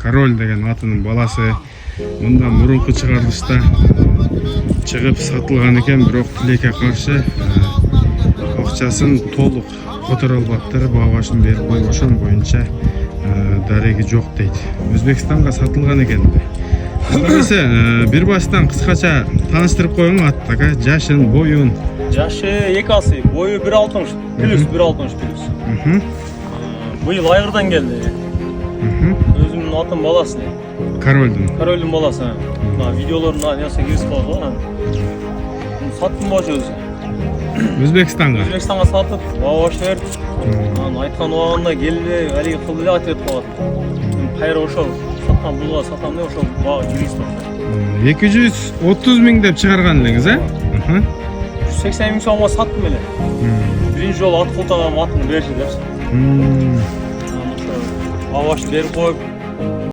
Король деген атының баласы мындан мурунку чыгарылышта чыгып сатылган экен, бирок тилекке каршы акчасын толук которо албаптыр, баа башын берип койуп ошон боюнча дареги жок дейт. Өзбекстанга сатылган экен. Нерсе бир баштан кыскача тааныштырып коюң аттага, жашын, боюн. Жашы 2 асы, бою 1.60 плюс 1.60 плюс. Быйыл айгырдан келди. Өзүмдүн атым баласы. Корольдун баласы. Видеолорун яса киргизип койгон. Саттым болчу өзү. Өзбекстанга сатып, баа баш берип, айткан убагында келди, алиги кылды деп айтып коет. Кайра ошол саткан булга сатам деп ошол баа киргизип. 230 миң деп чыгарган элеңиз, 80 миң сомго саттым эле. Биринчи жолу ат кылтагам атын бериши депчи. Баа баш берип коюп